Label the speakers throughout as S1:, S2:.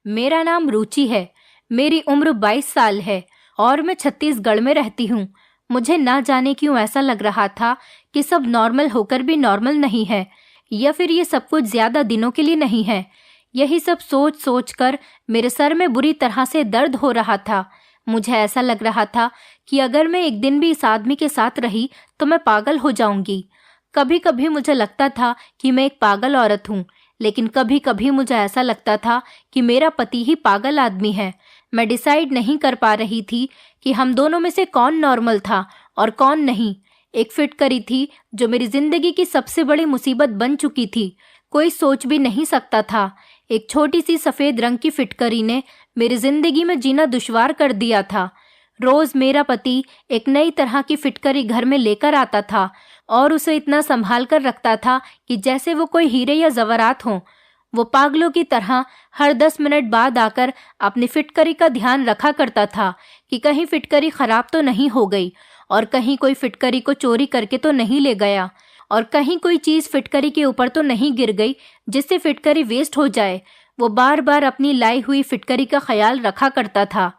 S1: मेरा नाम रुचि है। मेरी उम्र 22 साल है और मैं छत्तीसगढ़ में रहती हूँ। मुझे ना जाने क्यों ऐसा लग रहा था कि सब नॉर्मल होकर भी नॉर्मल नहीं है, या फिर ये सब कुछ ज्यादा दिनों के लिए नहीं है। यही सब सोच सोच कर मेरे सर में बुरी तरह से दर्द हो रहा था। मुझे ऐसा लग रहा था कि अगर मैं एक दिन भी इस आदमी के साथ रही तो मैं पागल हो जाऊंगी। कभी कभी मुझे लगता था कि मैं एक पागल औरत हूँ, लेकिन कभी कभी मुझे ऐसा लगता था कि मेरा पति ही पागल आदमी है। मैं डिसाइड नहीं कर पा रही थी कि हम दोनों में से कौन नॉर्मल था और कौन नहीं। एक फिटकरी थी जो मेरी जिंदगी की सबसे बड़ी मुसीबत बन चुकी थी। कोई सोच भी नहीं सकता था। एक छोटी सी सफेद रंग की फिटकरी ने मेरी जिंदगी में जीना दुश्वार कर दिया था। रोज मेरा पति एक नई तरह की फिटकरी घर में लेकर आता था और उसे इतना संभाल कर रखता था कि जैसे वो कोई हीरे या जवारात हो। वो पागलों की तरह हर 10 मिनट बाद आकर अपनी फिटकरी का ध्यान रखा करता था कि कहीं फिटकरी खराब तो नहीं हो गई, और कहीं कोई फिटकरी को चोरी करके तो नहीं ले गया, और कहीं कोई चीज फिटकरी के ऊपर तो नहीं गिर गई जिससे फिटकरी वेस्ट हो जाए। वो बार बार अपनी लाई हुई फिटकरी का ख्याल रखा करता था।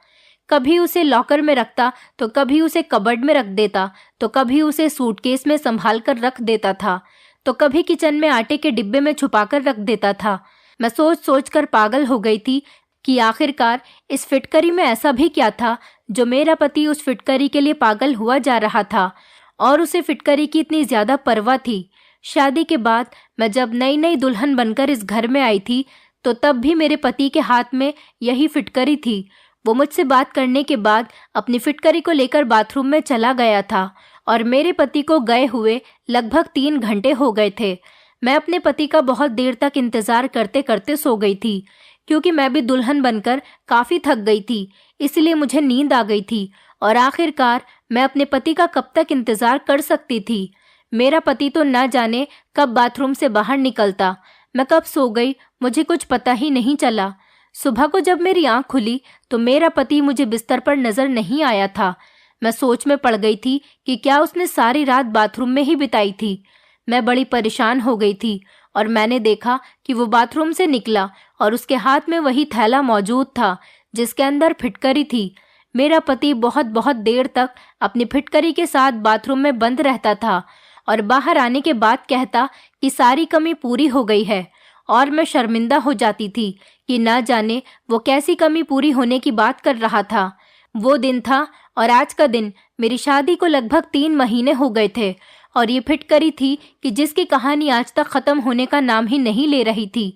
S1: कभी उसे लॉकर में रखता तो कभी उसे कबर्ड में रख देता, तो कभी उसे सूटकेस में संभाल कर रख देता था, तो कभी किचन में आटे के डिब्बे में छुपाकर रख देता था। मैं सोच सोच कर पागल हो गई थी कि आखिरकार इस फिटकरी में ऐसा भी क्या था जो मेरा पति उस फिटकरी के लिए पागल हुआ जा रहा था, और उसे फिटकरी की इतनी ज्यादा परवाह थी। शादी के बाद मैं जब नई नई दुल्हन बनकर इस घर में आई थी तो तब भी मेरे पति के हाथ में यही फिटकरी थी। वो मुझसे बात करने के बाद अपनी फिटकरी को लेकर बाथरूम में चला गया था और मेरे पति को गए हुए लगभग 3 घंटे हो गए थे। मैं अपने पति का बहुत देर तक इंतजार करते करते सो गई थी, क्योंकि मैं भी दुल्हन बनकर काफी थक गई थी, इसलिए मुझे नींद आ गई थी। और आखिरकार मैं अपने पति का कब तक इंतजार कर सकती थी। मेरा पति तो ना जाने कब बाथरूम से बाहर निकलता। मैं कब सो गई मुझे कुछ पता ही नहीं चला। सुबह को जब मेरी आंख खुली तो मेरा पति मुझे बिस्तर पर नजर नहीं आया था। मैं सोच में पड़ गई थी कि क्या उसने सारी रात बाथरूम में ही बिताई थी। मैं बड़ी परेशान हो गई थी और मैंने देखा कि वो बाथरूम से निकला और उसके हाथ में वही थैला मौजूद था जिसके अंदर फिटकरी थी। मेरा पति बहुत बहुत देर तक अपनी फिटकरी के साथ बाथरूम में बंद रहता था और बाहर आने के बाद कहता कि सारी कमी पूरी हो गई है, और मैं शर्मिंदा हो जाती थी कि ना जाने वो कैसी कमी पूरी होने की बात कर रहा था। वो दिन था और आज का दिन मेरी शादी को लगभग 3 महीने हो गए थे, और ये फिटकरी थी कि जिसकी कहानी आज तक खत्म होने का नाम ही नहीं ले रही थी।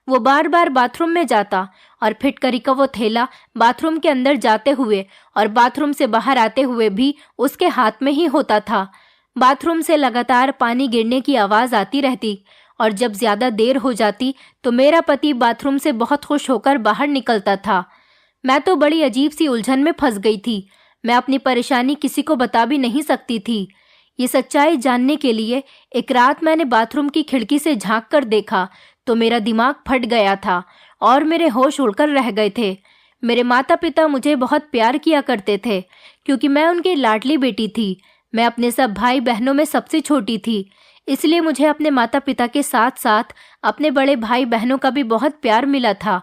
S1: वो बार बार बाथरूम में जाता और फिटकरी का वो थैला बाथरूम के अंदर जाते हुए और बाथरूम से बाहर आते हुए भी उसके हाथ में ही होता था। बाथरूम से लगातार पानी गिरने की आवाज आती रहती, और जब ज्यादा देर हो जाती तो मेरा पति बाथरूम से बहुत खुश होकर बाहर निकलता था। मैं तो बड़ी अजीब सी उलझन में फंस गई थी। मैं अपनी परेशानी किसी को बता भी नहीं सकती थी। ये सच्चाई जानने के लिए एक रात मैंने बाथरूम की खिड़की से झांक कर देखा तो मेरा दिमाग फट गया था और मेरे होश उड़कर रह गए थे। मेरे माता पिता मुझे बहुत प्यार किया करते थे क्योंकि मैं उनकी लाडली बेटी थी। मैं अपने सब भाई बहनों में सबसे छोटी थी, इसलिए मुझे अपने माता पिता के साथ साथ अपने बड़े भाई बहनों का भी बहुत प्यार मिला था।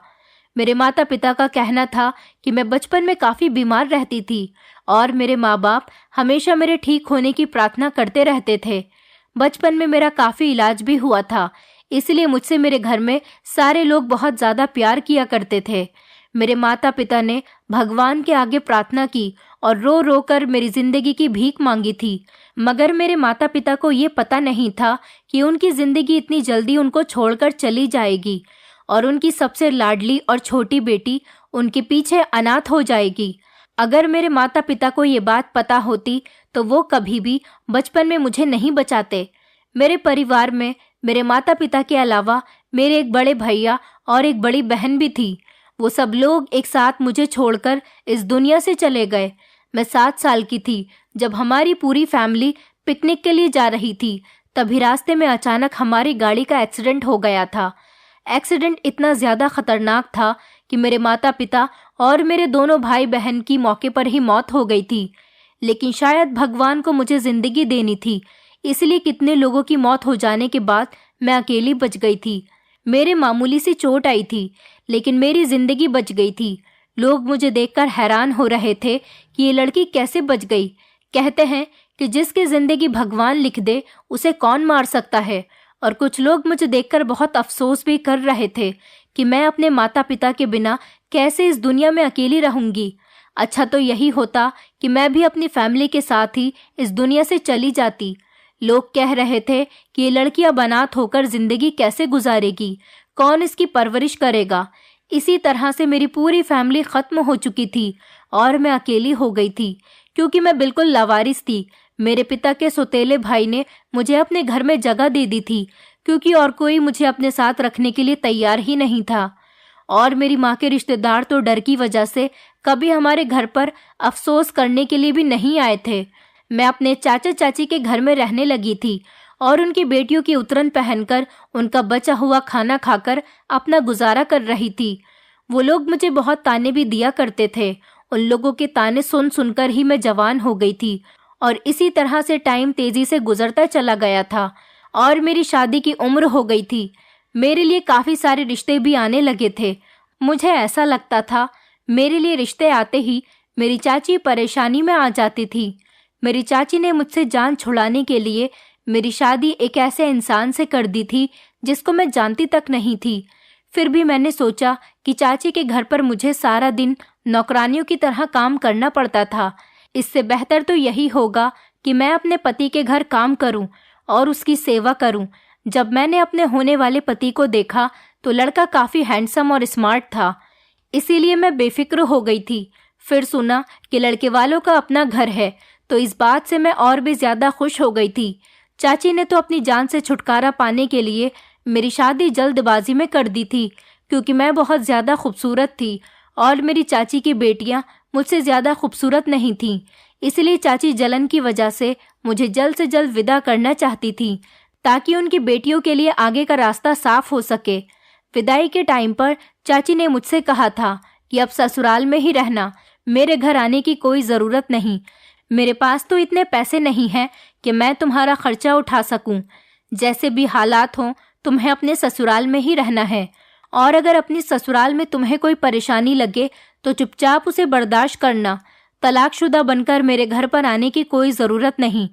S1: मेरे माता पिता का कहना था कि मैं बचपन में काफ़ी बीमार रहती थी और मेरे माँ बाप हमेशा मेरे ठीक होने की प्रार्थना करते रहते थे। बचपन में मेरा काफ़ी इलाज भी हुआ था, इसलिए मुझसे मेरे घर में सारे लोग बहुत ज़्यादा प्यार किया करते थे। मेरे माता पिता ने भगवान के आगे प्रार्थना की और रो रो कर मेरी जिंदगी की भीख मांगी थी, मगर मेरे माता पिता को ये पता नहीं था कि उनकी जिंदगी इतनी जल्दी उनको छोड़कर चली जाएगी और उनकी सबसे लाडली और छोटी बेटी उनके पीछे अनाथ हो जाएगी। अगर मेरे माता पिता को ये बात पता होती तो वो कभी भी बचपन में मुझे नहीं बचाते। मेरे परिवार में मेरे माता पिता के अलावा मेरे एक बड़े भैया और एक बड़ी बहन भी थी। वो सब लोग एक साथ मुझे छोड़कर इस दुनिया से चले गए। मैं 7 साल की थी जब हमारी पूरी फैमिली पिकनिक के लिए जा रही थी। तभी रास्ते में अचानक हमारी गाड़ी का एक्सीडेंट हो गया था। एक्सीडेंट इतना ज़्यादा खतरनाक था कि मेरे माता पिता और मेरे दोनों भाई बहन की मौके पर ही मौत हो गई थी। लेकिन शायद भगवान को मुझे ज़िंदगी देनी थी, इसलिए कितने लोगों की मौत हो जाने के बाद मैं अकेली बच गई थी। मेरे मामूली सी चोट आई थी, लेकिन मेरी जिंदगी बच गई थी। लोग मुझे देखकर हैरान हो रहे थे कि ये लड़की कैसे बच गई। कहते हैं कि जिसकी जिंदगी भगवान लिख दे उसे कौन मार सकता है। और कुछ लोग मुझे देखकर बहुत अफसोस भी कर रहे थे कि मैं अपने माता पिता के बिना कैसे इस दुनिया में अकेली रहूंगी। अच्छा तो यही होता कि मैं भी अपनी फैमिली के साथ ही इस दुनिया से चली जाती। लोग कह रहे थे कि ये लड़की अब अनाथ होकर जिंदगी कैसे गुजारेगी, कौन इसकी परवरिश करेगा। इसी तरह से मेरी पूरी फैमिली खत्म हो चुकी थी और मैं अकेली हो गई थी, क्योंकि मैं बिल्कुल लावारिस थी। मेरे पिता के सौतेले भाई ने मुझे अपने घर में जगह दे दी थी, क्योंकि और कोई मुझे अपने साथ रखने के लिए तैयार ही नहीं था। और मेरी माँ के रिश्तेदार तो डर की वजह से कभी हमारे घर पर अफसोस करने के लिए भी नहीं आए थे। मैं अपने चाचा चाची के घर में रहने लगी थी और उनकी बेटियों की उतरन पहनकर उनका बचा हुआ खाना खाकर अपना गुजारा कर रही थी। वो लोग मुझे बहुत ताने भी दिया करते थे। उन लोगों के ताने सुन सुनकर ही मैं जवान हो गई थी और इसी तरह से टाइम तेजी से गुजरता चला गया था और मेरी शादी की उम्र हो गई थी। मेरे लिए काफ़ी सारे रिश्ते भी आने लगे थे। मुझे ऐसा लगता था मेरे लिए रिश्ते आते ही मेरी चाची परेशानी में आ जाती थी। मेरी चाची ने मुझसे जान छुड़ाने के लिए मेरी शादी एक ऐसे इंसान से कर दी थी जिसको मैं जानती तक नहीं थी। फिर भी मैंने सोचा कि चाची के घर पर मुझे सारा दिन नौकरानियों की तरह काम करना पड़ता था। इससे बेहतर तो यही होगा कि मैं अपने पति के घर काम करूं और उसकी सेवा करूं। जब मैंने अपने होने वाले पति को देखा तो लड़का काफ़ी हैंडसम और स्मार्ट था, इसीलिए मैं बेफिक्र हो गई थी। फिर सुना कि लड़के वालों का अपना घर है, तो इस बात से मैं और भी ज़्यादा खुश हो गई थी। चाची ने तो अपनी जान से छुटकारा पाने के लिए मेरी शादी जल्दबाजी में कर दी थी, क्योंकि मैं बहुत ज़्यादा खूबसूरत थी और मेरी चाची की बेटियां मुझसे ज़्यादा खूबसूरत नहीं थीं। इसलिए चाची जलन की वजह से मुझे जल्द से जल्द विदा करना चाहती थी, ताकि उनकी बेटियों के लिए आगे का रास्ता साफ हो सके। विदाई के टाइम पर चाची ने मुझसे कहा था कि अब ससुराल में ही रहना, मेरे घर आने की कोई ज़रूरत नहीं। मेरे पास तो इतने पैसे नहीं हैं कि मैं तुम्हारा खर्चा उठा सकूं। जैसे भी हालात हों तुम्हें अपने ससुराल में ही रहना है, और अगर अपनी ससुराल में तुम्हें कोई परेशानी लगे तो चुपचाप उसे बर्दाश्त करना। तलाकशुदा बनकर मेरे घर पर आने की कोई ज़रूरत नहीं।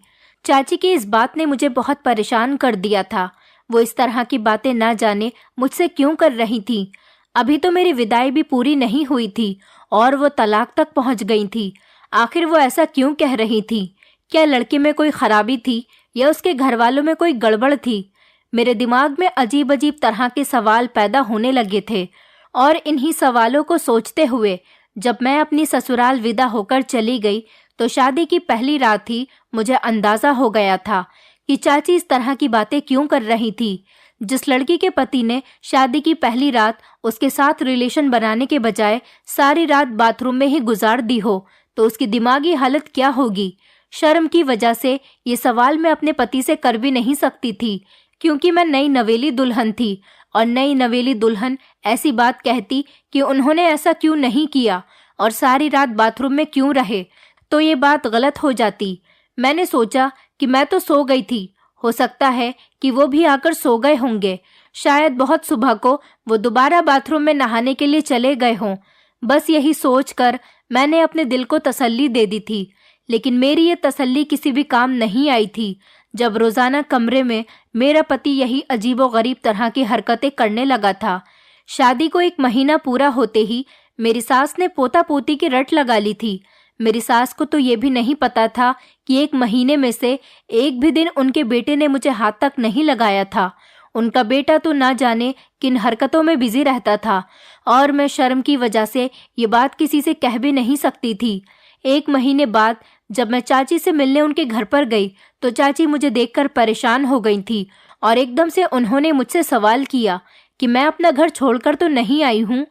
S1: चाची की इस बात ने मुझे बहुत परेशान कर दिया था। वो इस तरह की बातें ना जाने मुझसे क्यों कर रही थी। अभी तो मेरी विदाई भी पूरी नहीं हुई थी और वो तलाक तक पहुंच गई थी। आखिर वो ऐसा क्यों कह रही थी? क्या लड़के में कोई खराबी थी या उसके घर वालों में कोई गड़बड़ थी? मेरे दिमाग में अजीब अजीब तरह के सवाल पैदा होने लगे थे और इन्हीं सवालों को सोचते हुए जब मैं अपनी ससुराल विदा होकर चली गई तो शादी की पहली रात ही मुझे अंदाजा हो गया था कि चाची इस तरह की बातें क्यों कर रही थी। जिस लड़की के पति ने शादी की पहली रात उसके साथ रिलेशन बनाने के बजाय सारी रात बाथरूम में ही गुजार दी हो तो उसकी दिमागी हालत क्या होगी। शर्म की वजह से ये सवाल मैं अपने पति से कर भी नहीं सकती थी, क्योंकि मैं नई नवेली दुल्हन थी और नई नवेली दुल्हन ऐसी बात कहती कि उन्होंने ऐसा क्यों नहीं किया और सारी रात बाथरूम में क्यों रहे, तो ये बात गलत हो जाती। मैंने सोचा कि मैं तो सो गई थी, हो सकता है कि वो भी आकर सो गए होंगे। शायद बहुत सुबह को वो दोबारा बाथरूम में नहाने के लिए चले गए हों। बस यही सोचकर मैंने अपने दिल को तसल्ली दे दी थी, लेकिन मेरी ये तसल्ली किसी भी काम नहीं आई थी जब रोज़ाना कमरे में मेरा पति यही अजीबोगरीब तरह की हरकतें करने लगा था। शादी को 1 महीना पूरा होते ही मेरी सास ने पोता पोती की रट लगा ली थी। मेरी सास को तो ये भी नहीं पता था कि 1 महीने में से एक भी दिन उनके बेटे ने मुझे हाथ तक नहीं लगाया था। उनका बेटा तो ना जाने किन हरकतों में बिजी रहता था और मैं शर्म की वजह से ये बात किसी से कह भी नहीं सकती थी। 1 महीने बाद जब मैं चाची से मिलने उनके घर पर गई तो चाची मुझे देखकर परेशान हो गई थी और एकदम से उन्होंने मुझसे सवाल किया कि मैं अपना घर छोड़कर तो नहीं आई हूँ।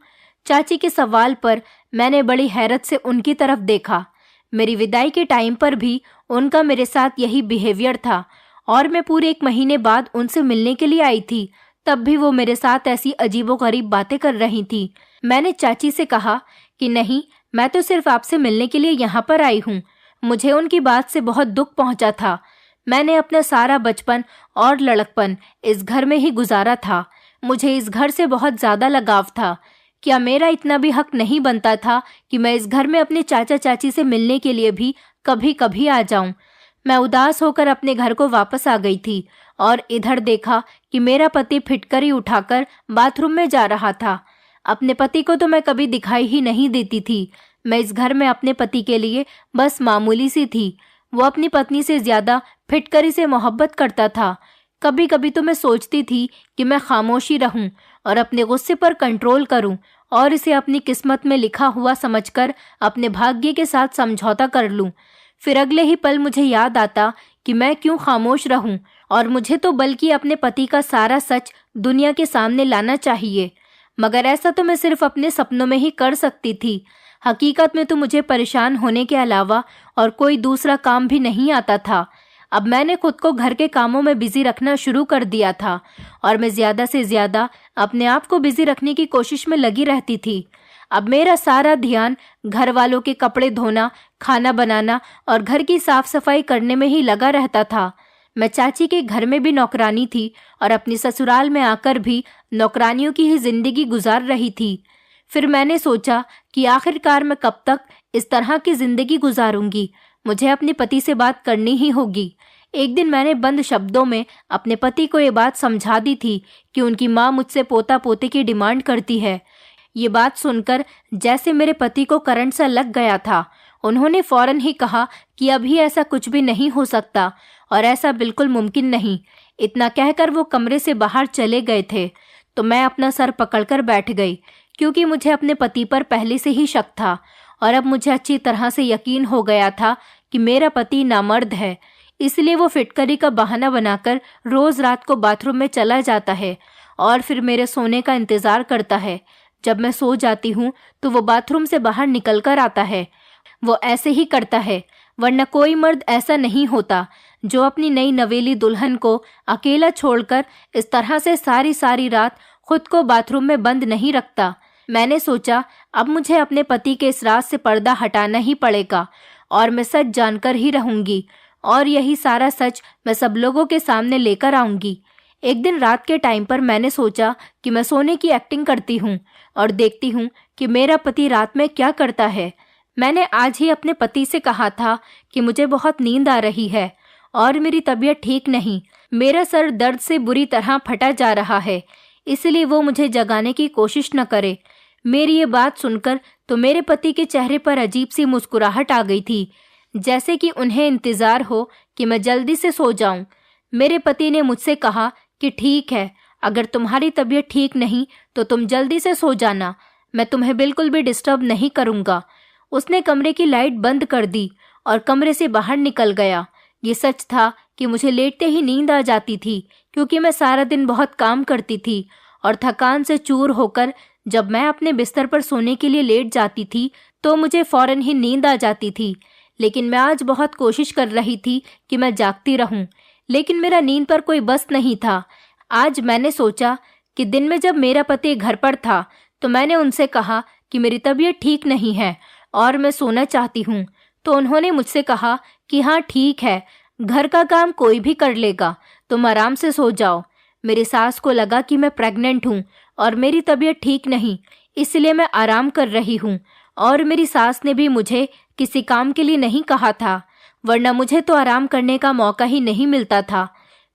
S1: चाची के सवाल पर मैंने बड़ी हैरत से उनकी तरफ देखा। मेरी विदाई के टाइम पर भी उनका मेरे साथ यही बिहेवियर था और मैं पूरे 1 महीने बाद उनसे मिलने के लिए आई थी, तब भी वो मेरे साथ ऐसी अजीबोगरीब बातें कर रही थी। मैंने चाची से कहा कि नहीं, मैं तो सिर्फ आपसे मिलने के लिए यहाँ पर आई हूँ। मुझे उनकी बात से बहुत दुख पहुँचा था। मैंने अपना सारा बचपन और लड़कपन इस घर में ही गुजारा था। मुझे इस घर से बहुत ज़्यादा लगाव था। क्या मेरा इतना भी हक नहीं बनता था कि मैं इस घर में अपने चाचा चाची से मिलने के लिए भी कभी कभी आ जाऊं? मैं उदास होकर अपने घर को वापस आ गई थी और इधर देखा कि मेरा पति फिटकरी उठाकर बाथरूम में जा रहा था। अपने पति को तो मैं कभी दिखाई ही नहीं देती थी। मैं इस घर में अपने पति के लिए बस मामूली सी थी। वो अपनी पत्नी से ज्यादा फिटकरी से मोहब्बत करता था। कभी कभी तो मैं सोचती थी कि मैं खामोशी रहूं और अपने गुस्से पर कंट्रोल करूं और इसे अपनी किस्मत में लिखा हुआ समझकर अपने भाग्य के साथ समझौता कर लूं। फिर अगले ही पल मुझे याद आता कि मैं क्यों खामोश रहूं और मुझे तो बल्कि अपने पति का सारा सच दुनिया के सामने लाना चाहिए। मगर ऐसा तो मैं सिर्फ अपने सपनों में ही कर सकती थी। हकीकत में तो मुझे परेशान होने के अलावा और कोई दूसरा काम भी नहीं आता था। अब मैंने खुद को घर के कामों में बिजी रखना शुरू कर दिया था और मैं ज्यादा से ज्यादा अपने आप को बिजी रखने की कोशिश में लगी रहती थी। अब मेरा सारा ध्यान घर वालों के कपड़े धोना, खाना बनाना और घर की साफ सफाई करने में ही लगा रहता था। मैं चाची के घर में भी नौकरानी थी और अपनी ससुराल में आकर भी नौकरानियों की ही जिंदगी गुजार रही थी। फिर मैंने सोचा कि आखिरकार मैं कब तक इस तरह की जिंदगी गुजारूंगी। मुझे अपने पति से बात करनी ही होगी। एक दिन मैंने बंद शब्दों में अपने पति को ये बात समझा दी थी कि उनकी माँ मुझसे पोता पोते की डिमांड करती है। ये बात सुनकर जैसे मेरे पति को करंट सा लग गया था। उन्होंने फौरन ही कहा कि अभी ऐसा कुछ भी नहीं हो सकता और ऐसा बिल्कुल मुमकिन नहीं। इतना कहकर वो कमरे से बाहर चले गए थे तो मैं अपना सर पकड़कर बैठ गई, क्योंकि मुझे अपने पति पर पहले से ही शक था और अब मुझे अच्छी तरह से यकीन हो गया था कि मेरा पति नामर्द है। इसलिए वो फिटकरी का बहाना बनाकर रोज रात को बाथरूम में चला जाता है और फिर मेरे सोने का इंतजार करता है। जब मैं सो जाती हूँ तो वो बाथरूम से बाहर निकल कर आता है। वो ऐसे ही करता है, वरना कोई मर्द ऐसा नहीं होता जो अपनी नई नवेली दुल्हन को अकेला छोड़कर इस तरह से सारी सारी रात खुद को बाथरूम में बंद नहीं रखता। मैंने सोचा अब मुझे अपने पति के इस राज से पर्दा हटाना ही पड़ेगा और मैं सच जानकर ही रहूंगी और यही सारा सच मैं सब लोगों के सामने लेकर आऊंगी। एक दिन रात के टाइम पर मैंने सोचा कि मैं सोने की एक्टिंग करती हूँ और देखती हूँ कि मेरा पति रात में क्या करता है। मैंने आज ही अपने पति से कहा था कि मुझे बहुत नींद आ रही है और मेरी तबीयत ठीक नहीं। मेरा सर दर्द से बुरी तरह फटा जा रहा है, इसलिए वो मुझे जगाने की कोशिश न करे। मेरी ये बात सुनकर तो मेरे पति के चेहरे पर अजीब सी मुस्कुराहट आ गई थी, जैसे कि उन्हें इंतजार हो कि मैं जल्दी से सो जाऊं। मेरे पति ने मुझसे कहा कि ठीक है, अगर तुम्हारी तबीयत ठीक नहीं तो तुम जल्दी से सो जाना, मैं तुम्हें बिल्कुल भी डिस्टर्ब नहीं करूंगा। उसने कमरे की लाइट बंद कर दी और कमरे से बाहर निकल गया। ये सच था कि मुझे लेटते ही नींद आ जाती थी, क्योंकि मैं सारा दिन बहुत काम करती थी और थकान से चूर होकर जब मैं अपने बिस्तर पर सोने के लिए लेट जाती थी तो मुझे फौरन ही नींद आ जाती थी। लेकिन मैं आज बहुत कोशिश कर रही थी कि मैं जागती रहूं, लेकिन मेरा नींद पर कोई बस नहीं था। आज मैंने सोचा कि दिन में जब मेरा पति घर पर था तो मैंने उनसे कहा कि मेरी तबीयत ठीक नहीं है और मैं सोना चाहती हूँ। तो उन्होंने मुझसे कहा कि हाँ ठीक है, घर का काम कोई भी कर लेगा, तुम आराम से सो जाओ। मेरी सास को लगा कि मैं प्रेग्नेंट हूँ और मेरी तबीयत ठीक नहीं, इसलिए मैं आराम कर रही हूँ। और मेरी सास ने भी मुझे किसी काम के लिए नहीं कहा था, वरना मुझे तो आराम करने का मौका ही नहीं मिलता था।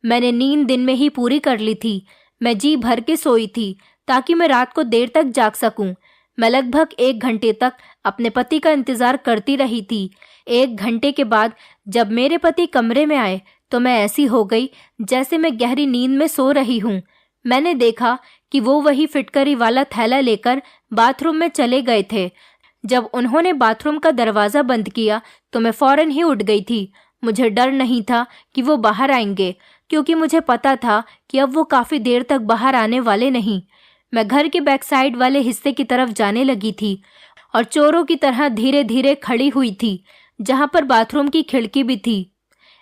S1: मैंने नींद दिन में ही पूरी कर ली थी। मैं जी भर के सोई थी ताकि मैं रात को देर तक जाग सकूं। मैं लगभग 1 घंटे तक अपने पति का इंतजार करती रही थी। 1 घंटे के बाद जब मेरे पति कमरे में आए तो मैं ऐसी हो गई जैसे मैं गहरी नींद में सो रही हूँ। मैंने देखा कि वो वही फिटकरी वाला थैला लेकर बाथरूम में चले गए थे। जब उन्होंने बाथरूम का दरवाजा बंद किया तो मैं फौरन ही उठ गई थी। मुझे डर नहीं था कि वो बाहर आएंगे, क्योंकि मुझे पता था कि अब वो काफी देर तक बाहर आने वाले नहीं। मैं घर के बैक साइड वाले हिस्से की तरफ जाने लगी थी और चोरों की तरह धीरे धीरे खड़ी हुई थी, जहां पर बाथरूम की खिड़की भी थी।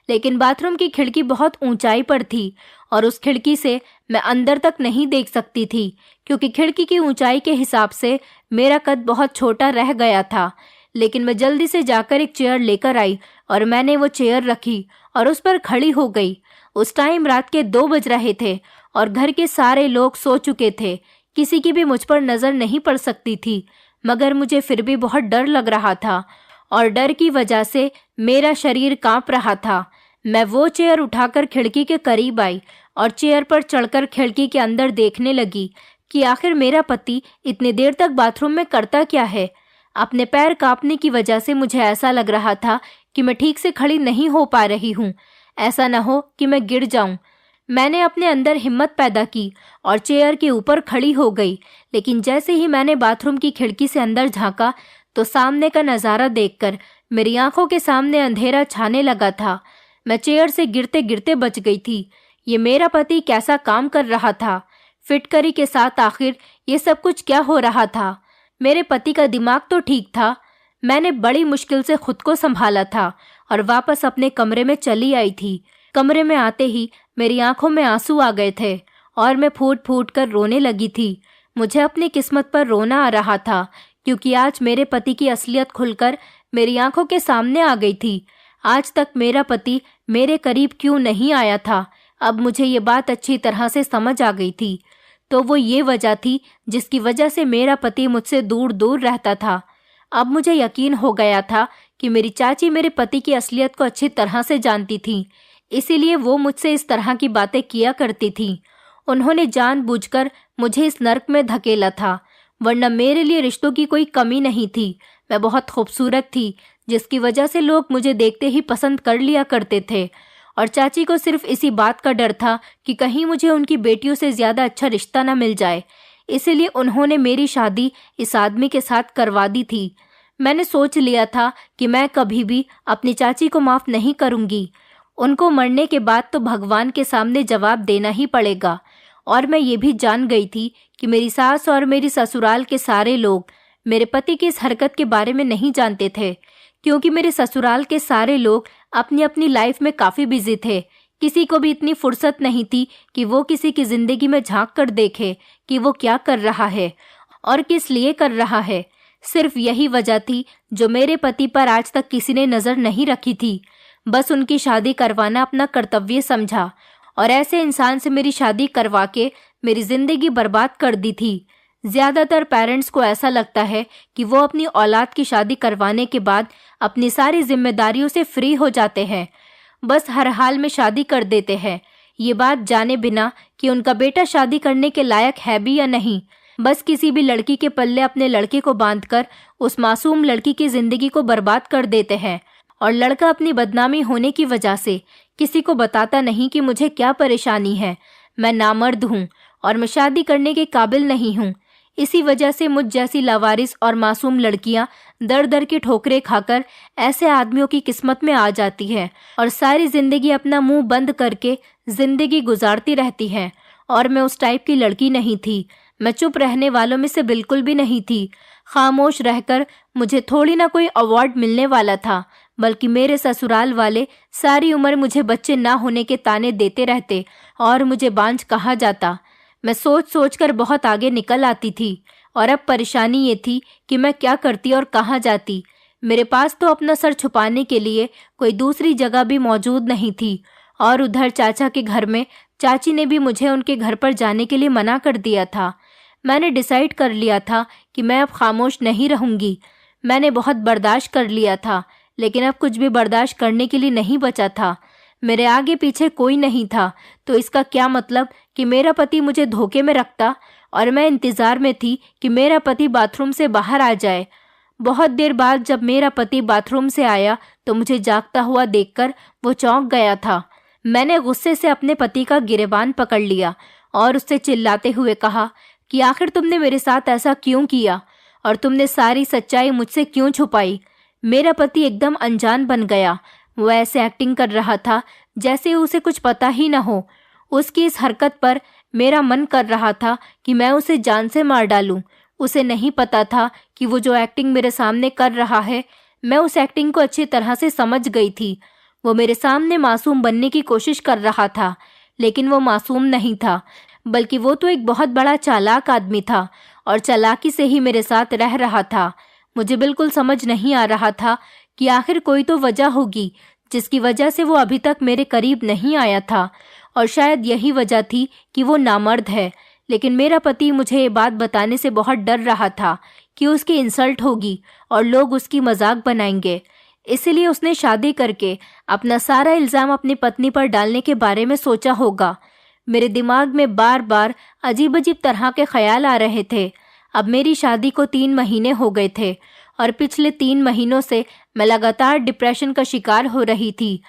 S1: लेकिन बाथरूम की खिड़की बहुत ऊंचाई पर थी और उस खिड़की से मैं अंदर तक नहीं देख सकती थी, क्योंकि खिड़की की ऊंचाई के हिसाब से मेरा कद बहुत छोटा रह गया था। लेकिन मैं जल्दी से जाकर एक चेयर लेकर आई और मैंने वो चेयर रखी और उस पर खड़ी हो गई। उस टाइम रात के 2 बज रहे थे और घर के सारे लोग सो चुके थे। किसी की भी मुझ पर नज़र नहीं पड़ सकती थी, मगर मुझे फिर भी बहुत डर लग रहा था और डर की वजह से मेरा शरीर कांप रहा था। मैं वो चेयर उठाकर खिड़की के करीब आई और चेयर पर चढ़कर खिड़की के अंदर देखने लगी कि आखिर मेरा पति इतनी देर तक बाथरूम में करता क्या है। अपने पैर कांपने की वजह से मुझे ऐसा लग रहा था कि मैं ठीक से खड़ी नहीं हो पा रही हूँ, ऐसा न हो कि मैं गिर जाऊं। मैंने अपने अंदर हिम्मत पैदा की और चेयर के ऊपर खड़ी हो गई, लेकिन जैसे ही मैंने बाथरूम की खिड़की से अंदर झांका तो सामने का नज़ारा देखकर मेरी आंखों के सामने अंधेरा छाने लगा था। मैं चेयर से गिरते गिरते बच गई थी। ये मेरा पति कैसा काम कर रहा था, फिटकरी के साथ आखिर ये सब कुछ क्या हो रहा था। मेरे पति का दिमाग तो ठीक था। मैंने बड़ी मुश्किल से खुद को संभाला था और वापस अपने कमरे में चली आई थी। कमरे में आते ही मेरी आंखों में आंसू आ गए थे और मैं फूट फूट कर रोने लगी थी। मुझे अपनी किस्मत पर रोना आ रहा था, क्योंकि आज मेरे पति की असलियत खुलकर मेरी आंखों के सामने आ गई थी। आज तक मेरा पति मेरे करीब क्यों नहीं आया था, अब मुझे ये बात अच्छी तरह से समझ आ गई थी। तो वो ये वजह थी जिसकी वजह से मेरा पति मुझसे दूर दूर रहता था। अब मुझे यकीन हो गया था कि मेरी चाची मेरे पति की असलियत को अच्छी तरह से जानती थी, इसीलिए वो मुझसे इस तरह की बातें किया करती थी। उन्होंने जानबूझकर मुझे इस नर्क में धकेला था, वरना मेरे लिए रिश्तों की कोई कमी नहीं थी। मैं बहुत खूबसूरत थी, जिसकी वजह से लोग मुझे देखते ही पसंद कर लिया करते थे, और चाची को सिर्फ इसी बात का डर था कि कहीं मुझे उनकी बेटियों से ज़्यादा अच्छा रिश्ता न मिल जाए। इसीलिए उन्होंने मेरी शादी इस आदमी के साथ करवा दी थी। मैंने सोच लिया था कि मैं कभी भी अपनी चाची को माफ़ नहीं करूँगी। उनको मरने के बाद तो भगवान के सामने जवाब देना ही पड़ेगा। और मैं ये भी जान गई थी कि मेरी सास और मेरी ससुराल के सारे लोग मेरे पति की इस हरकत के बारे में नहीं जानते थे, क्योंकि मेरे ससुराल के सारे लोग अपनी अपनी लाइफ में काफ़ी बिजी थे। किसी को भी इतनी फुर्सत नहीं थी कि वो किसी की ज़िंदगी में झांक कर देखे कि वो क्या कर रहा है और किस लिए कर रहा है। सिर्फ यही वजह थी जो मेरे पति पर आज तक किसी ने नज़र नहीं रखी थी। बस उनकी शादी करवाना अपना कर्तव्य समझा और ऐसे इंसान से मेरी शादी करवा के मेरी ज़िंदगी बर्बाद कर दी थी। ज़्यादातर पेरेंट्स को ऐसा लगता है कि वो अपनी औलाद की शादी करवाने के बाद अपनी सारी जिम्मेदारियों से फ्री हो जाते हैं, बस हर हाल में शादी कर देते हैं, ये बात जाने बिना कि उनका बेटा शादी करने के लायक है भी या नहीं। बस किसी भी लड़की के पल्ले अपने लड़के को बांधकर उस मासूम लड़की की ज़िंदगी को बर्बाद कर देते हैं, और लड़का अपनी बदनामी होने की वजह से किसी को बताता नहीं कि मुझे क्या परेशानी है, मैं नामर्द हूँ और मैं शादी करने के काबिल नहीं हूँ। इसी वजह से मुझ जैसी लावारिस और मासूम लड़कियां दर दर की ठोकरें खाकर ऐसे आदमियों की किस्मत में आ जाती है और सारी जिंदगी अपना मुंह बंद करके जिंदगी गुजारती रहती हैं। और मैं उस टाइप की लड़की नहीं थी। मैं चुप रहने वालों में से बिल्कुल भी नहीं थी। खामोश रहकर मुझे थोड़ी ना कोई अवार्ड मिलने वाला था, बल्कि मेरे ससुराल वाले सारी उम्र मुझे बच्चे ना होने के ताने देते रहते और मुझे बांझ कहा जाता। मैं सोच सोच कर बहुत आगे निकल आती थी, और अब परेशानी ये थी कि मैं क्या करती और कहाँ जाती। मेरे पास तो अपना सर छुपाने के लिए कोई दूसरी जगह भी मौजूद नहीं थी, और उधर चाचा के घर में चाची ने भी मुझे उनके घर पर जाने के लिए मना कर दिया था। मैंने डिसाइड कर लिया था कि मैं अब खामोश नहीं रहूँगी। मैंने बहुत बर्दाश्त कर लिया था, लेकिन अब कुछ भी बर्दाश्त करने के लिए नहीं बचा था। मेरे आगे पीछे कोई नहीं था, तो इसका क्या मतलब कि मेरा पति मुझे धोखे में रखता, और मैं इंतज़ार में थी कि मेरा पति बाथरूम से बाहर आ जाए। बहुत देर बाद जब मेरा पति बाथरूम से आया तो मुझे जागता हुआ देखकर वो चौंक गया था। मैंने गुस्से से अपने पति का गिरेबान पकड़ लिया और उससे चिल्लाते हुए कहा कि आखिर तुमने मेरे साथ ऐसा क्यों किया और तुमने सारी सच्चाई मुझसे क्यों छुपाई। मेरा पति एकदम अनजान बन गया। वो ऐसे एक्टिंग कर रहा था जैसे उसे कुछ पता ही न हो। उसकी इस हरकत पर मेरा मन कर रहा था कि मैं उसे जान से मार डालूं। उसे नहीं पता था कि वो जो एक्टिंग मेरे सामने कर रहा है, मैं उस एक्टिंग को अच्छी तरह से समझ गई थी। वो मेरे सामने मासूम बनने की कोशिश कर रहा था, लेकिन वो मासूम नहीं था, बल्कि वो तो एक बहुत बड़ा चालाक आदमी था और चालाकी से ही मेरे साथ रह रहा था। मुझे बिल्कुल समझ नहीं आ रहा था कि आखिर कोई तो वजह होगी जिसकी वजह से वो अभी तक मेरे करीब नहीं आया था और शायद यही वजह थी कि वो नामर्द है। लेकिन मेरा पति मुझे ये बात बताने से बहुत डर रहा था कि उसकी इंसल्ट होगी और लोग उसकी मजाक बनाएंगे। इसलिए उसने शादी करके अपना सारा इल्ज़ाम अपनी पत्नी पर डालने के बारे में सोचा होगा। मेरे दिमाग में बार बार अजीब अजीब तरह के ख्याल आ रहे थे। अब मेरी शादी को 3 महीने हो गए थे और पिछले 3 महीनों से मैं लगातार डिप्रेशन का शिकार हो रही थी।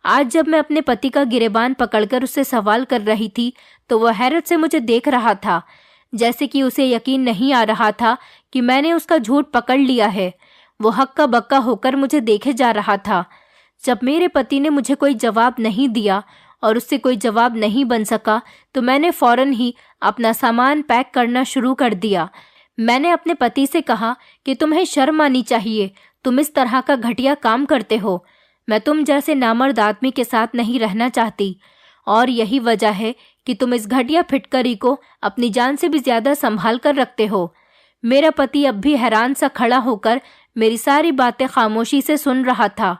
S1: आज जब मैं अपने पति का गिरेबान पकड़कर उससे सवाल कर रही थी तो वह हैरत से मुझे देख रहा था, जैसे कि उसे यकीन नहीं आ रहा था कि मैंने उसका झूठ पकड़ लिया है। वो हक्का बक्का होकर मुझे देखे जा रहा था। जब मेरे पति ने मुझे कोई जवाब नहीं दिया और उससे कोई जवाब नहीं बन सका तो मैंने फौरन ही अपना सामान पैक करना शुरू कर दिया। मैंने अपने पति से कहा कि तुम्हें शर्म आनी चाहिए, तुम इस तरह का घटिया काम करते हो। मैं तुम जैसे नामर्द आदमी के साथ नहीं रहना चाहती और यही वजह है कि तुम इस घटिया फिटकरी को अपनी जान से भी ज्यादा संभाल कर रखते हो। मेरा पति अब भी हैरान सा खड़ा होकर मेरी सारी बातें खामोशी से सुन रहा था,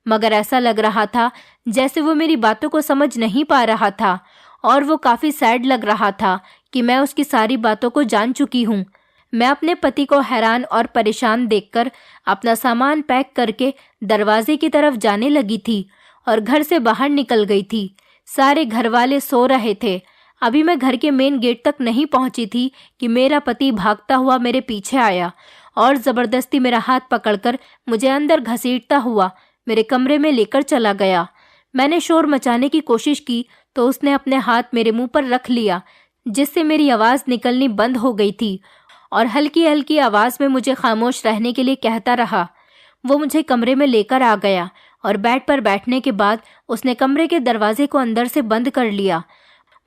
S1: मगर ऐसा लग रहा था जैसे वो मेरी बातों को समझ नहीं पा रहा था और वो काफी सैड लग रहा था कि मैं उसकी सारी बातों को जान चुकी हूँ। मैं अपने पति को हैरान और परेशान देखकर अपना सामान पैक करके दरवाजे की तरफ जाने लगी थी और घर से बाहर निकल गई थी। सारे घर वाले सो रहे थे। अभी मैं घर के मेन गेट तक नहीं पहुंची थी कि मेरा पति भागता हुआ मेरे पीछे आया और जबरदस्ती मेरा हाथ पकड़कर मुझे अंदर घसीटता हुआ मेरे कमरे में लेकर चला गया। मैंने शोर मचाने की कोशिश की तो उसने अपने हाथ मेरे मुंह पर रख लिया, जिससे मेरी आवाज निकलनी बंद हो गई थी और हल्की हल्की आवाज में मुझे खामोश रहने के लिए कहता रहा। वो मुझे कमरे में लेकर आ गया और बेड पर बैठने के बाद उसने कमरे के दरवाजे को अंदर से बंद कर लिया।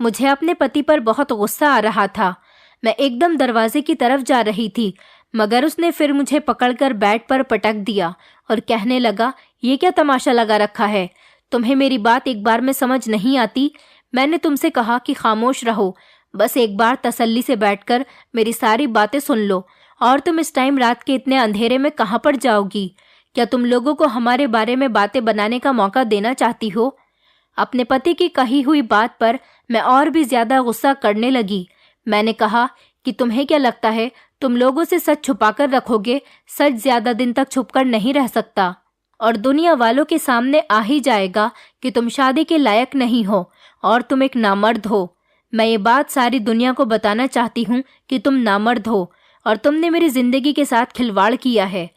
S1: मुझे अपने पति पर बहुत गुस्सा आ रहा था। मैं एकदम दरवाजे की तरफ जा रही थी, मगर उसने फिर मुझे पकड़कर बेड पर पटक दिया और कहने लगा, ये क्या तमाशा लगा रखा है? तुम्हें मेरी बात एक बार में समझ नहीं आती? मैंने तुमसे कहा कि खामोश रहो, बस एक बार तसल्ली से बैठकर मेरी सारी बातें सुन लो। और तुम इस टाइम रात के इतने अंधेरे में कहाँ पर जाओगी? क्या तुम लोगों को हमारे बारे में बातें बनाने का मौका देना चाहती हो? अपने पति की कही हुई बात पर मैं और भी ज्यादा गुस्सा करने लगी। मैंने कहा कि तुम्हें क्या लगता है तुम लोगों से सच छुपाकर रखोगे? सच ज्यादा दिन तक छुपकर नहीं रह सकता और दुनिया वालों के सामने आ ही जाएगा कि तुम शादी के लायक नहीं हो और तुम एक नामर्द हो। मैं ये बात सारी दुनिया को बताना चाहती हूँ कि तुम नामर्द हो और तुमने मेरी जिंदगी के साथ खिलवाड़ किया है।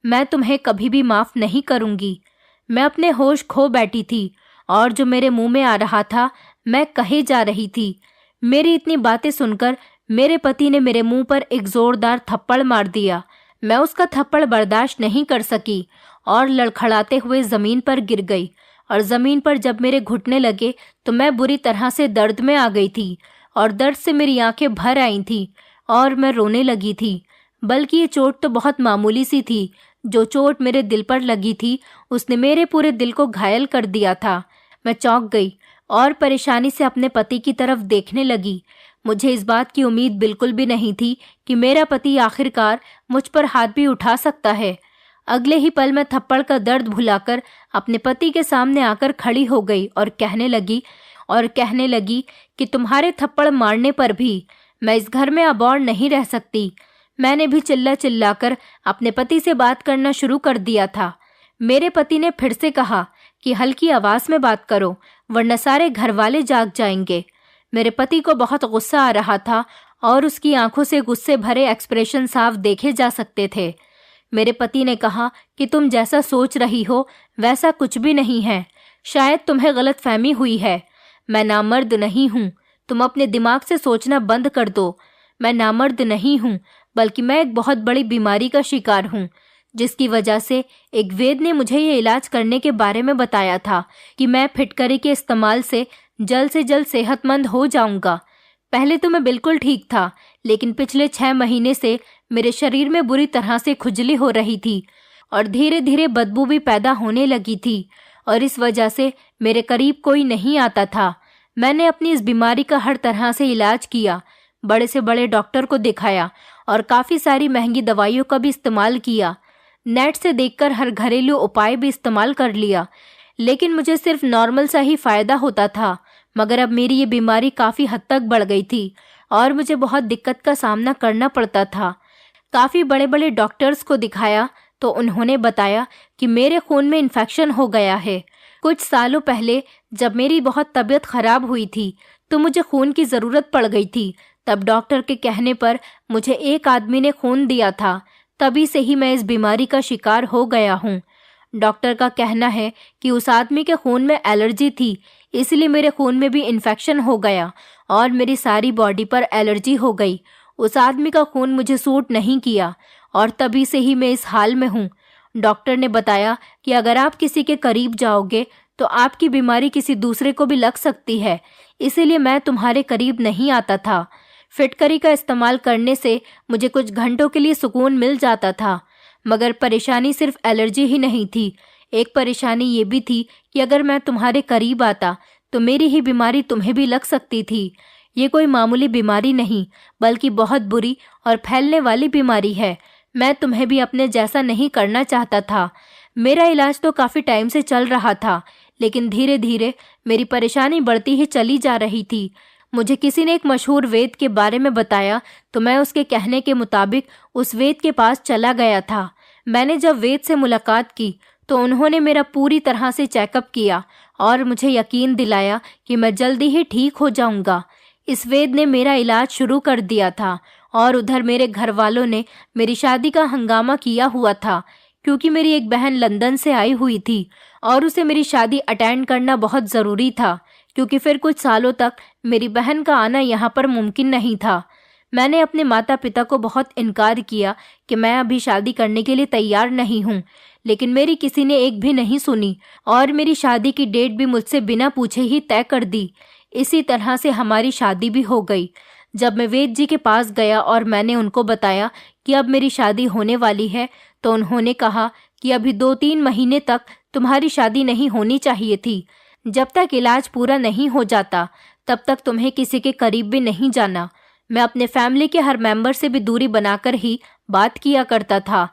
S1: मैं तुम्हें कभी भी माफ नहीं करूंगी। मैं अपने होश खो बैठी थी और जो मेरे मुंह में आ रहा था मैं कहे जा रही थी। मेरी इतनी बातें सुनकर मेरे पति ने मेरे मुंह पर एक जोरदार थप्पड़ मार दिया। मैं उसका थप्पड़ बर्दाश्त नहीं कर सकी और लड़खड़ाते हुए जमीन पर गिर गई और जमीन पर जब मेरे घुटने लगे तो मैं बुरी तरह से दर्द में आ गई थी और दर्द से मेरी आंखें भर आई थी और मैं रोने लगी थी। बल्कि ये चोट तो बहुत मामूली सी थी। जो चोट मेरे दिल पर लगी थी उसने मेरे पूरे दिल को घायल कर दिया था। मैं चौंक गई और परेशानी से अपने पति की तरफ देखने लगी। मुझे इस बात की उम्मीद बिल्कुल भी नहीं थी कि मेरा पति आखिरकार मुझ पर हाथ भी उठा सकता है। अगले ही पल मैं थप्पड़ का दर्द भुलाकर अपने पति के सामने आकर खड़ी हो गई और कहने लगी कि तुम्हारे थप्पड़ मारने पर भी मैं इस घर में अब और नहीं रह सकती। मैंने भी चिल्ला चिल्लाकर अपने पति से बात करना शुरू कर दिया था। मेरे पति ने फिर से कहा कि हल्की आवाज में बात करो वरना सारे घर वाले जाग जाएंगे। मेरे पति को बहुत गुस्सा आ रहा था और उसकी आंखों से गुस्से भरे एक्सप्रेशन साफ देखे जा सकते थे। मेरे पति ने कहा कि तुम जैसा सोच रही हो वैसा कुछ भी नहीं है। शायद तुम्हें गलतफहमी हुई है। मैं नामर्द नहीं हूँ। तुम अपने दिमाग से सोचना बंद कर दो। मैं नामर्द नहीं हूँ, बल्कि मैं एक बहुत बड़ी बीमारी का शिकार हूँ, जिसकी वजह से एक वैद्य ने मुझे ये इलाज करने के बारे में बताया था कि मैं फिटकरी के इस्तेमाल से जल्द सेहतमंद हो जाऊंगा। पहले तो मैं बिल्कुल ठीक था, लेकिन पिछले 6 महीने से मेरे शरीर में बुरी तरह से खुजली हो रही थी और धीरे धीरे बदबू भी पैदा होने लगी थी और इस वजह से मेरे करीब कोई नहीं आता था। मैंने अपनी इस बीमारी का हर तरह से इलाज किया, बड़े से बड़े डॉक्टर को दिखाया और काफ़ी सारी महंगी दवाइयों का भी इस्तेमाल किया। नेट से देखकर हर घरेलू उपाय भी इस्तेमाल कर लिया, लेकिन मुझे सिर्फ नॉर्मल सा ही फ़ायदा होता था। मगर अब मेरी ये बीमारी काफ़ी हद तक बढ़ गई थी और मुझे बहुत दिक्कत का सामना करना पड़ता था। काफ़ी बड़े बड़े डॉक्टर्स को दिखाया तो उन्होंने बताया कि मेरे खून में इन्फेक्शन हो गया है। कुछ सालों पहले जब मेरी बहुत तबीयत खराब हुई थी तो मुझे खून की ज़रूरत पड़ गई थी। तब डॉक्टर के कहने पर मुझे एक आदमी ने खून दिया था। तभी से ही मैं इस बीमारी का शिकार हो गया हूँ। डॉक्टर का कहना है कि उस आदमी के खून में एलर्जी थी, इसलिए मेरे खून में भी इन्फेक्शन हो गया और मेरी सारी बॉडी पर एलर्जी हो गई। उस आदमी का खून मुझे सूट नहीं किया और तभी से ही मैं इस हाल में हूँ। डॉक्टर ने बताया कि अगर आप किसी के करीब जाओगे तो आपकी बीमारी किसी दूसरे को भी लग सकती है, इसीलिए मैं तुम्हारे करीब नहीं आता था। फिटकरी का इस्तेमाल करने से मुझे कुछ घंटों के लिए सुकून मिल जाता था, मगर परेशानी सिर्फ एलर्जी ही नहीं थी। एक परेशानी ये भी थी कि अगर मैं तुम्हारे करीब आता तो मेरी ही बीमारी तुम्हें भी लग सकती थी। ये कोई मामूली बीमारी नहीं, बल्कि बहुत बुरी और फैलने वाली बीमारी है। मैं तुम्हें भी अपने जैसा नहीं करना चाहता था। मेरा इलाज तो काफ़ी टाइम से चल रहा था, लेकिन धीरे धीरे मेरी परेशानी बढ़ती ही चली जा रही थी। मुझे किसी ने एक मशहूर वैद्य के बारे में बताया तो मैं उसके कहने के मुताबिक उस वैद्य के पास चला गया था। मैंने जब वैद्य से मुलाकात की तो उन्होंने मेरा पूरी तरह से चेकअप किया और मुझे यकीन दिलाया कि मैं जल्दी ही ठीक हो जाऊंगा। इस वैद्य ने मेरा इलाज शुरू कर दिया था और उधर मेरे घर वालों ने मेरी शादी का हंगामा किया हुआ था, क्योंकि मेरी एक बहन लंदन से आई हुई थी और उसे मेरी शादी अटेंड करना बहुत ज़रूरी था, क्योंकि फिर कुछ सालों तक मेरी बहन का आना यहाँ पर मुमकिन नहीं था। मैंने अपने माता पिता को बहुत इनकार किया कि मैं अभी शादी करने के लिए तैयार नहीं हूँ, लेकिन मेरी किसी ने एक भी नहीं सुनी और मेरी शादी की डेट भी मुझसे बिना पूछे ही तय कर दी। इसी तरह से हमारी शादी भी हो गई। जब मैं वैद्य जी के पास गया और मैंने उनको बताया कि अब मेरी शादी होने वाली है, तो उन्होंने कहा कि अभी 2-3 महीने तक तुम्हारी शादी नहीं होनी चाहिए थी। जब तक इलाज पूरा नहीं हो जाता तब तक तुम्हें किसी के करीब भी नहीं जाना। मैं अपने फैमिली के हर मेंबर से भी दूरी बनाकर ही बात किया करता था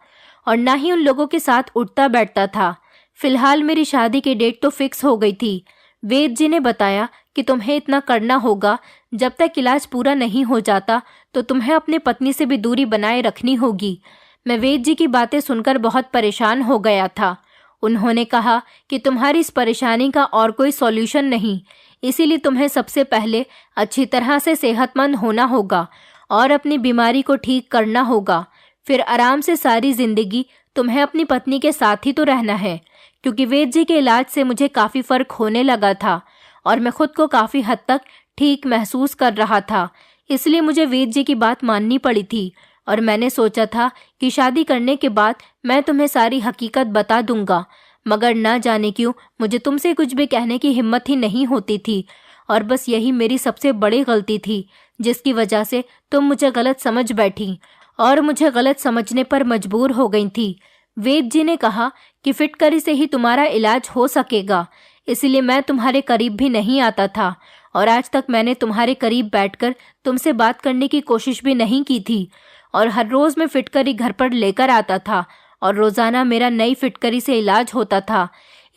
S1: और ना ही उन लोगों के साथ उठता बैठता था। फिलहाल मेरी शादी की डेट तो फिक्स हो गई थी। वैद्य जी ने बताया कि तुम्हें इतना करना होगा, जब तक इलाज पूरा नहीं हो जाता तो तुम्हें अपनी पत्नी से भी दूरी बनाए रखनी होगी। मैं वैद्य जी की बातें सुनकर बहुत परेशान हो गया था। उन्होंने कहा कि तुम्हारी इस परेशानी का और कोई सॉल्यूशन नहीं, इसीलिए तुम्हें सबसे पहले अच्छी तरह से सेहतमंद होना होगा और अपनी बीमारी को ठीक करना होगा। फिर आराम से सारी जिंदगी तुम्हें अपनी पत्नी के साथ ही तो रहना है। क्योंकि वैद्य जी के इलाज से मुझे काफ़ी फ़र्क होने लगा था और मैं खुद को काफ़ी हद तक ठीक महसूस कर रहा था, इसलिए मुझे वैद्य जी की बात माननी पड़ी थी और मैंने सोचा था कि शादी करने के बाद मैं तुम्हें सारी हकीकत बता दूंगा, मगर ना जाने क्यों मुझे तुमसे कुछ भी कहने की हिम्मत ही नहीं होती थी और बस यही मेरी सबसे बड़ी गलती थी, जिसकी वजह से तुम मुझे गलत समझ बैठी और मुझे गलत समझने पर मजबूर हो गई थी। वैद्य जी ने कहा कि फिटकरी से ही तुम्हारा इलाज हो सकेगा, इसलिए मैं तुम्हारे करीब भी नहीं आता था और आज तक मैंने तुम्हारे करीब बैठकर तुमसे बात करने की कोशिश भी नहीं की थी और हर रोज़ मैं फिटकरी घर पर लेकर आता था और रोज़ाना मेरा नई फिटकरी से इलाज होता था।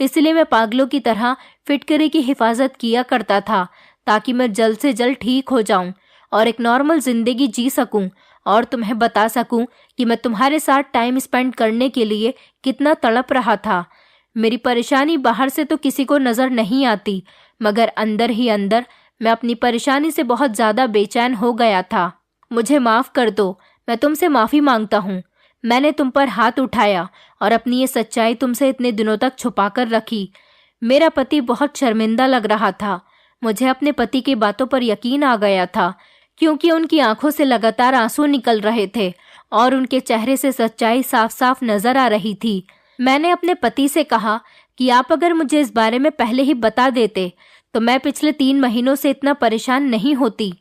S1: इसलिए मैं पागलों की तरह फिटकरी की हिफाजत किया करता था ताकि मैं जल्द से जल्द ठीक हो जाऊं और एक नॉर्मल ज़िंदगी जी सकूं और तुम्हें बता सकूं कि मैं तुम्हारे साथ टाइम स्पेंड करने के लिए कितना तड़प रहा था। मेरी परेशानी बाहर से तो किसी को नज़र नहीं आती, मगर अंदर ही अंदर मैं अपनी परेशानी से बहुत ज़्यादा बेचैन हो गया था। मुझे माफ़ कर दो, मैं तुमसे माफ़ी मांगता हूँ। मैंने तुम पर हाथ उठाया और अपनी ये सच्चाई तुमसे इतने दिनों तक छुपा कर रखी। मेरा पति बहुत शर्मिंदा लग रहा था। मुझे अपने पति की बातों पर यकीन आ गया था, क्योंकि उनकी आंखों से लगातार आंसू निकल रहे थे और उनके चेहरे से सच्चाई साफ साफ नजर आ रही थी। मैंने अपने पति से कहा कि आप अगर मुझे इस बारे में पहले ही बता देते तो मैं पिछले 3 महीनों से इतना परेशान नहीं होती।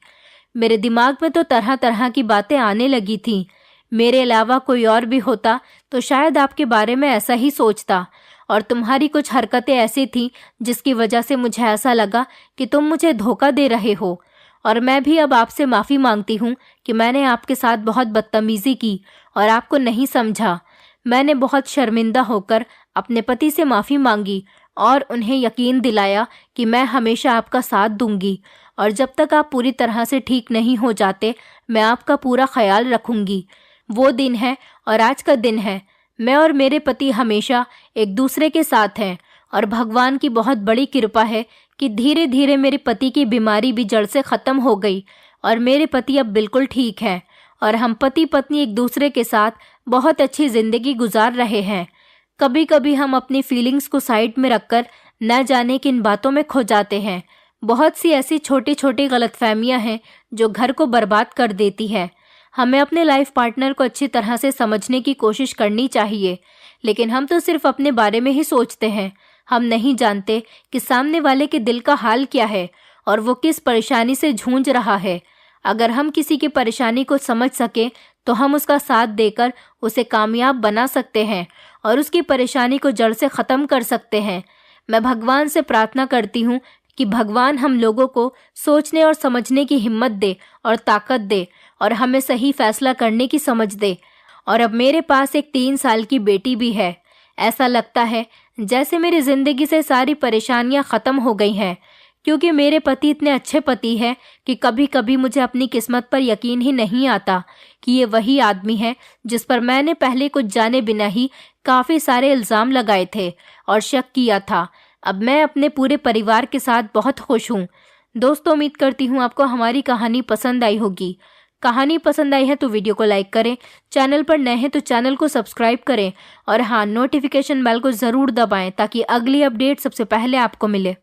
S1: मेरे दिमाग में तो तरह तरह की बातें आने लगी थीं। मेरे अलावा कोई और भी होता तो शायद आपके बारे में ऐसा ही सोचता, और तुम्हारी कुछ हरकतें ऐसी थीं जिसकी वजह से मुझे ऐसा लगा कि तुम मुझे धोखा दे रहे हो। और मैं भी अब आपसे माफ़ी मांगती हूँ कि मैंने आपके साथ बहुत बदतमीज़ी की और आपको नहीं समझा। मैंने बहुत शर्मिंदा होकर अपने पति से माफ़ी मांगी और उन्हें यकीन दिलाया कि मैं हमेशा आपका साथ दूंगी और जब तक आप पूरी तरह से ठीक नहीं हो जाते मैं आपका पूरा ख्याल रखूंगी। वो दिन है और आज का दिन है। मैं और मेरे पति हमेशा एक दूसरे के साथ हैं और भगवान की बहुत बड़ी कृपा है कि धीरे धीरे मेरे पति की बीमारी भी जड़ से ख़त्म हो गई और मेरे पति अब बिल्कुल ठीक हैं और हम पति पत्नी एक दूसरे के साथ बहुत अच्छी ज़िंदगी गुजार रहे हैं। कभी कभी हम अपनी फीलिंग्स को साइड में रखकर न जाने किन बातों में खो जाते हैं। बहुत सी ऐसी छोटी छोटी गलतफहमियां हैं जो घर को बर्बाद कर देती है। हमें अपने लाइफ पार्टनर को अच्छी तरह से समझने की कोशिश करनी चाहिए, लेकिन हम तो सिर्फ अपने बारे में ही सोचते हैं। हम नहीं जानते कि सामने वाले के दिल का हाल क्या है और वो किस परेशानी से जूझ रहा है। अगर हम किसी की परेशानी को समझ सकें तो हम उसका साथ देकर उसे कामयाब बना सकते हैं और उसकी परेशानी को जड़ से ख़त्म कर सकते हैं। मैं भगवान से प्रार्थना करती हूँ कि भगवान हम लोगों को सोचने और समझने की हिम्मत दे और ताकत दे और हमें सही फैसला करने की समझ दे। और अब मेरे पास एक 3 साल की बेटी भी है। ऐसा लगता है जैसे मेरी ज़िंदगी से सारी परेशानियां ख़त्म हो गई हैं, क्योंकि मेरे पति इतने अच्छे पति हैं कि कभी कभी मुझे अपनी किस्मत पर यकीन ही नहीं आता कि ये वही आदमी है जिस पर मैंने पहले कुछ जाने बिना ही काफ़ी सारे इल्ज़ाम लगाए थे और शक किया था। अब मैं अपने पूरे परिवार के साथ बहुत खुश हूँ। दोस्तों, उम्मीद करती हूँ आपको हमारी कहानी पसंद आई होगी। कहानी पसंद आई है तो वीडियो को लाइक करें, चैनल पर नए हैं तो चैनल को सब्सक्राइब करें और हाँ, नोटिफिकेशन बेल को ज़रूर दबाएं ताकि अगली अपडेट सबसे पहले आपको मिले।